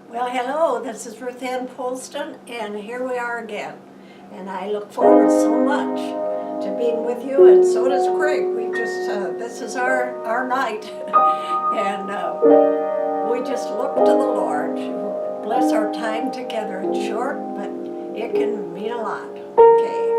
Well, hello, this is Ruth and Polston, and here we are again. And I look forward so much to being with you, and so does Craig. This is our night, and we just look to the Lord to bless our time together. It's short, but it can mean a lot. Okay.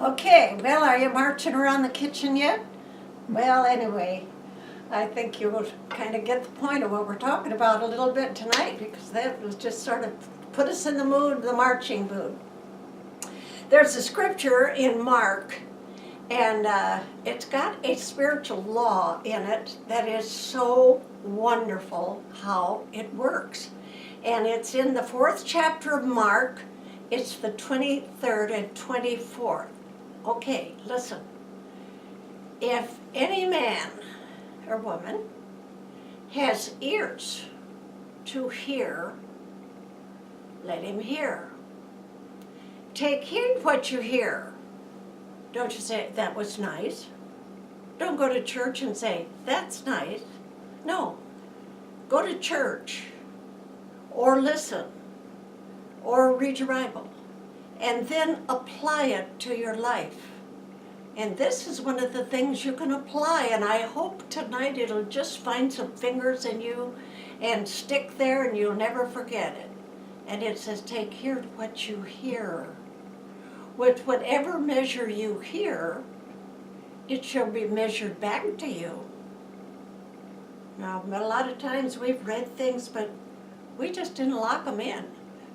Okay, well, are you marching around the kitchen yet? Well, anyway, I think you will kind of get the point of what we're talking about a little bit tonight, because that was just sort of put us in the mood, the marching mood. There's a scripture in Mark, and it's got a spiritual law in it that is so wonderful how it works. And it's in the 4th chapter of Mark. It's the 23rd and 24th. Okay, listen. If any man or woman has ears to hear, let him hear. Take heed what you hear. Don't you say, that was nice. Don't go to church and say, that's nice. No, go to church or listen or read your Bible and then apply it to your life. And this is one of the things you can apply, and I hope tonight it'll just find some fingers in you and stick there and you'll never forget it. And it says, take heed what you hear. With whatever measure you hear, it shall be measured back to you. Now, a lot of times we've read things, but we just didn't lock them in.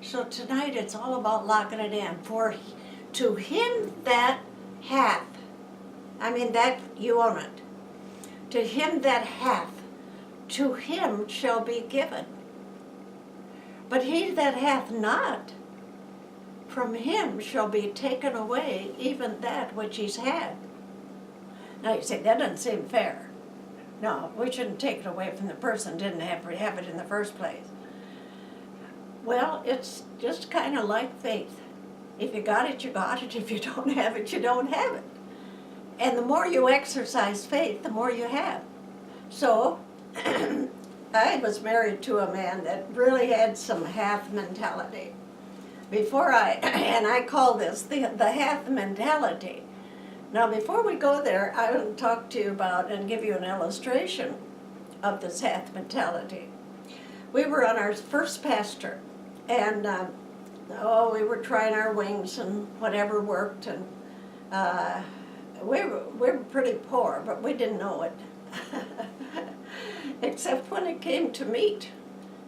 So tonight it's all about locking it in. For to him that hath, that you own it. To him that hath, to him shall be given. But he that hath not, from him shall be taken away even that which he's had. Now you say, that doesn't seem fair. No, we shouldn't take it away from the person who didn't have it in the first place. Well, it's just kind of like faith. If you got it, you got it. If you don't have it, you don't have it. And the more you exercise faith, the more you have. So, I was married to a man that really had some hath mentality. And I call this the hath mentality. Now, before we go there, I will talk to you about and give you an illustration of this hath mentality. We were on our first pastor, and we were trying our wings and whatever worked, and we were pretty poor, but we didn't know it. Except when it came to meat.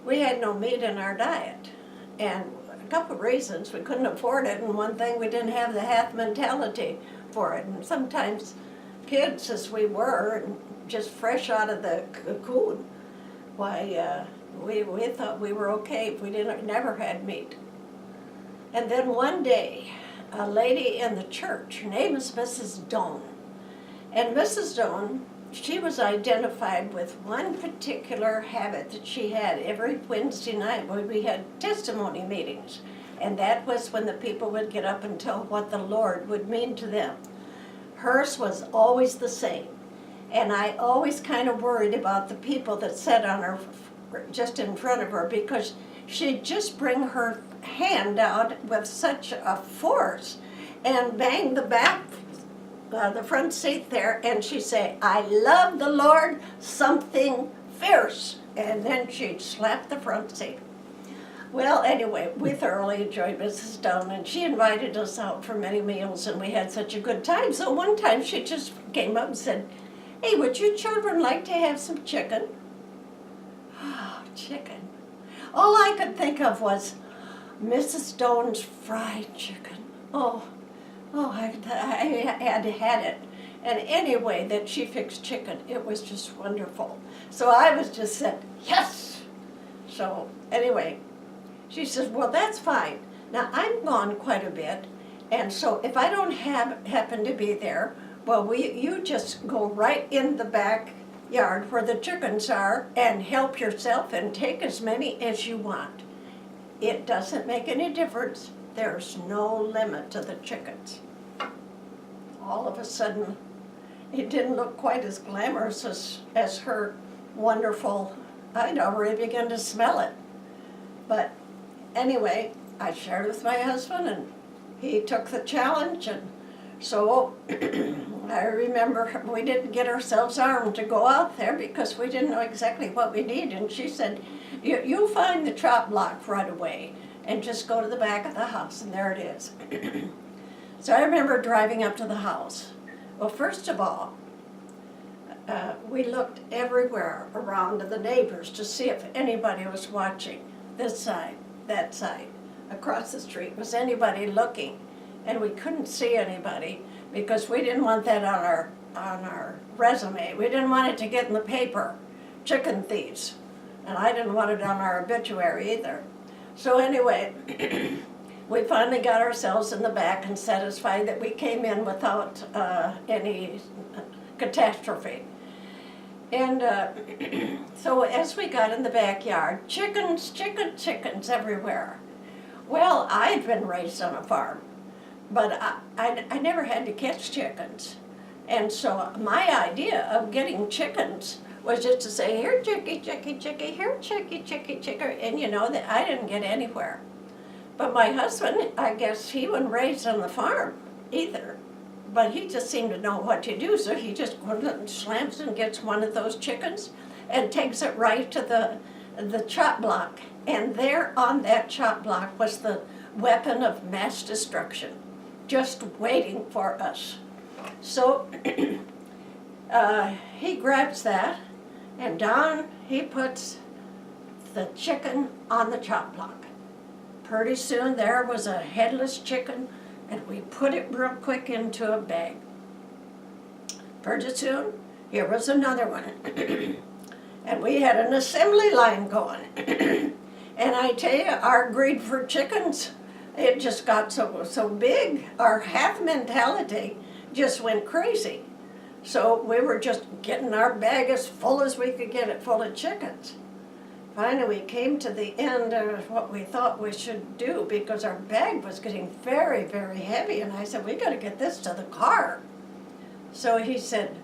We had no meat in our diet, and a couple of reasons. We couldn't afford it, and one thing, we didn't have the hath mentality for it. And sometimes kids, as we were, and just fresh out of the cocoon, we thought we were okay if we never had meat. And then one day, a lady in the church, her name is Mrs. Doan, and Mrs. Doan, she was identified with one particular habit that she had every Wednesday night when we had testimony meetings. And that was when the people would get up and tell what the Lord would mean to them. Hers was always the same. And I always kind of worried about the people that sat on her, just in front of her, because she'd just bring her hand out with such a force and bang the back the front seat there, and she'd say, "I love the Lord, something fierce," and then she'd slap the front seat. Well, anyway, we thoroughly enjoyed Mrs. Down, and she invited us out for many meals, and we had such a good time. So one time she just came up and said, "Hey, would you children like to have some chicken?" Oh, chicken. All I could think of was Mrs. Stone's fried chicken. Oh, I had it. And anyway, that she fixed chicken, it was just wonderful. So I was just said, yes! So anyway, she says, well, that's fine. Now, I'm gone quite a bit, and so if I don't happen to be there, well, you just go right in the backyard where the chickens are and help yourself and take as many as you want. It doesn't make any difference. There's no limit to the chickens. All of a sudden, it didn't look quite as glamorous as her wonderful, I'd already begun to smell it. But anyway, I shared with my husband, and he took the challenge, and so I remember we didn't get ourselves armed to go out there because we didn't know exactly what we needed. And she said, you find the chop block right away and just go to the back of the house, and there it is. So I remember driving up to the house. Well, first of all, we looked everywhere around to the neighbors to see if anybody was watching. This side, that side, across the street. Was anybody looking? And we couldn't see anybody because we didn't want that on our resume. We didn't want it to get in the paper, chicken thieves. And I didn't want it on our obituary either. So anyway, we finally got ourselves in the back and satisfied that we came in without any catastrophe. And so as we got in the backyard, chickens everywhere. Well, I'd been raised on a farm, but I never had to catch chickens. And so my idea of getting chickens was just to say, here, chickie, here, chickie, and you know, that I didn't get anywhere. But my husband, I guess he wasn't raised on the farm either. But he just seemed to know what to do, so he just slams and gets one of those chickens and takes it right to the chop block. And there on that chop block was the weapon of mass destruction, just waiting for us. So he grabs that, and down he puts the chicken on the chop block. Pretty soon there was a headless chicken, and we put it real quick into a bag. Pretty soon, here was another one. And we had an assembly line going. And I tell you, our greed for chickens, it just got so big. Our half mentality just went crazy. So we were just getting our bag as full as we could get it full of chickens. Finally, we came to the end of what we thought we should do because our bag was getting very, very heavy. And I said, we got to get this to the car. So he said,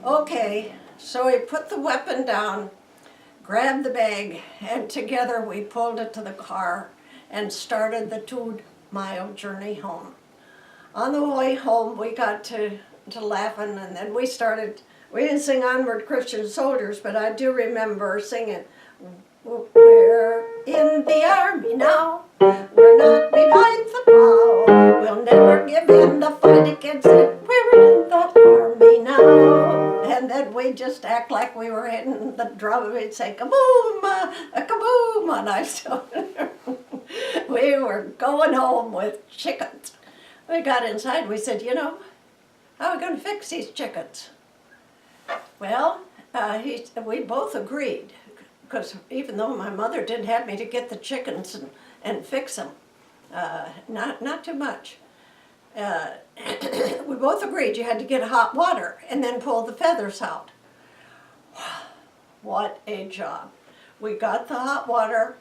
okay. So he put the weapon down, grabbed the bag, and together we pulled it to the car and started the 2-mile journey home. On the way home, we got to laughing, and then we didn't sing Onward Christian Soldiers, but I do remember singing, we're in the army now, we're not behind the plow, we'll never give in the fight against it, we're in the army now. And then we just act like we were hitting the drum, we'd say kaboom, kaboom, and I still, we were going home with chickens. We got inside, we said, you know, how are we going to fix these chickens? Well, we both agreed, because even though my mother did have me to get the chickens and fix them, not too much. We both agreed you had to get hot water and then pull the feathers out. What a job. We got the hot water,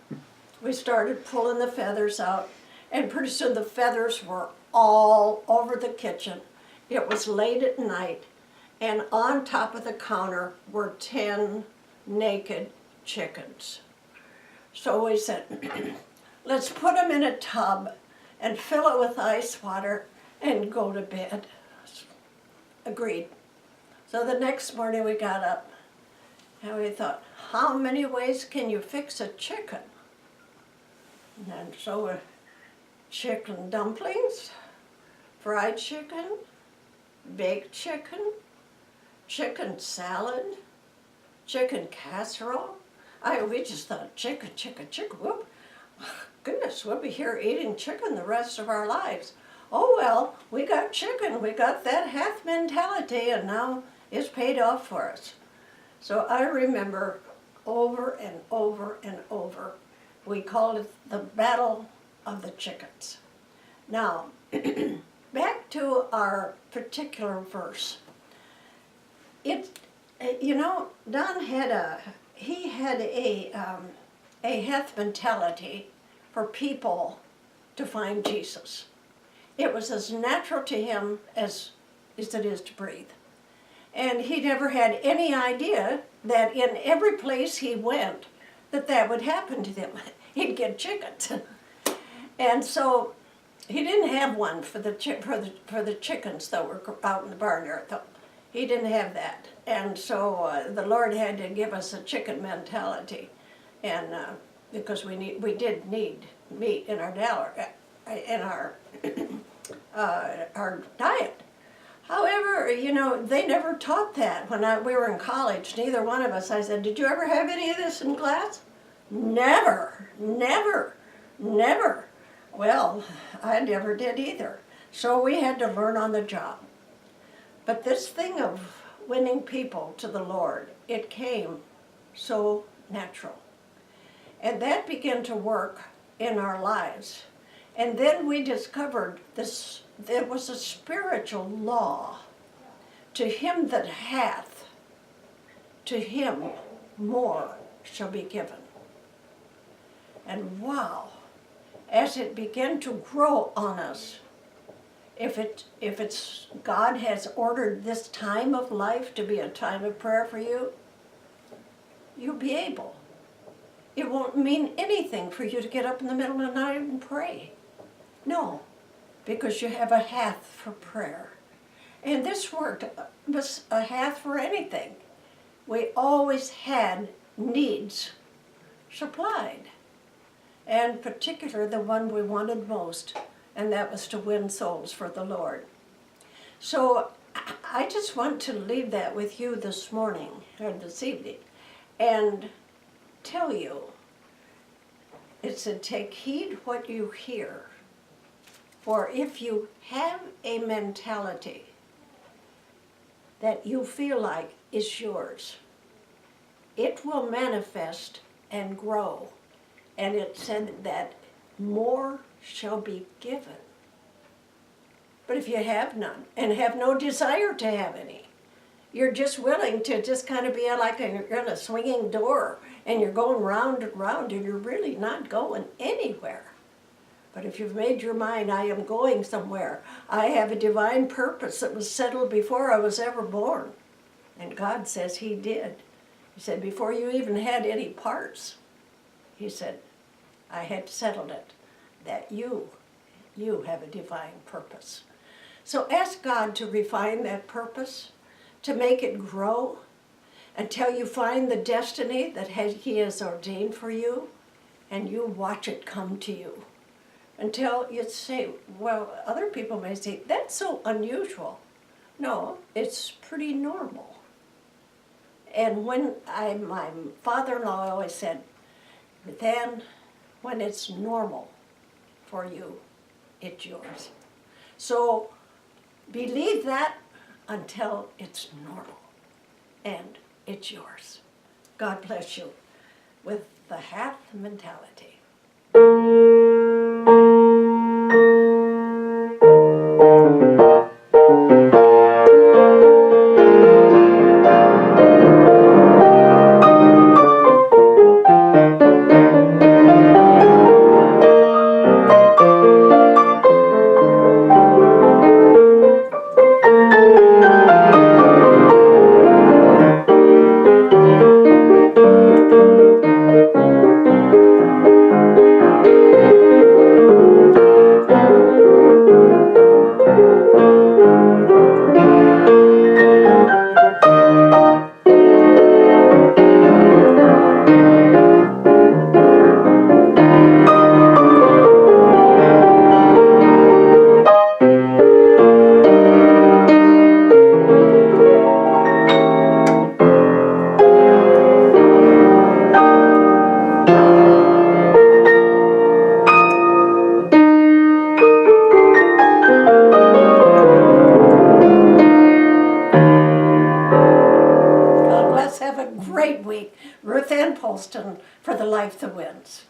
we started pulling the feathers out, and pretty soon the feathers were all over the kitchen. It was late at night, and on top of the counter were 10 naked chickens. So we said, let's put them in a tub and fill it with ice water and go to bed. agreed. So the next morning we got up and we thought, how many ways can you fix a chicken? And so chicken dumplings, fried chicken, baked chicken, chicken salad, chicken casserole. We just thought chicken, whoop. Goodness, we'll be here eating chicken the rest of our lives. Oh well, we got chicken, we got that half mentality, and now it's paid off for us. So I remember over and over and over, we called it the Battle of the Chickens. Now, back to our particular verse. Don had a hath mentality for people to find Jesus. It was as natural to him as it is to breathe. And he never had any idea that in every place he went, that would happen to them. He'd get chickens. And so he didn't have one for the chickens that were out in the barnyard, though. He didn't have that. And so the Lord had to give us a chicken mentality. And because we did need meat in our our diet. However, they never taught that when we were in college. Neither one of us. I said, did you ever have any of this in class? Never. Well, I never did either. So we had to learn on the job. But this thing of winning people to the Lord, it came so natural. And that began to work in our lives. And then we discovered this, there was a spiritual law. To him that hath, to him more shall be given. And wow, as it began to grow on us, if it's God has ordered this time of life to be a time of prayer for you, you'll be able. It won't mean anything for you to get up in the middle of the night and pray. No, because you have a hath for prayer. And this worked, was a hath for anything. We always had needs supplied. And particularly the one we wanted most, and that was to win souls for the Lord. So I just want to leave that with you this morning, or this evening, and tell you, it said, take heed what you hear. For if you have a mentality that you feel like is yours, it will manifest and grow. And it said that more shall be given. But if you have none, and have no desire to have any, you're just willing to just kind of be like you're in a swinging door, and you're going round and round, and you're really not going anywhere. But if you've made your mind, I am going somewhere, I have a divine purpose that was settled before I was ever born. And God says he did. He said, before you even had any parts, he said, I had settled it, that you have a divine purpose. So ask God to refine that purpose, to make it grow, until you find the destiny that he has ordained for you, and you watch it come to you. Until you say, well, other people may say, that's so unusual. No, it's pretty normal. And when my father-in-law always said, then when it's normal for you, it's yours. So believe that until it's normal, and it's yours. God bless you with the hath mentality. Polston for the Life That Wins.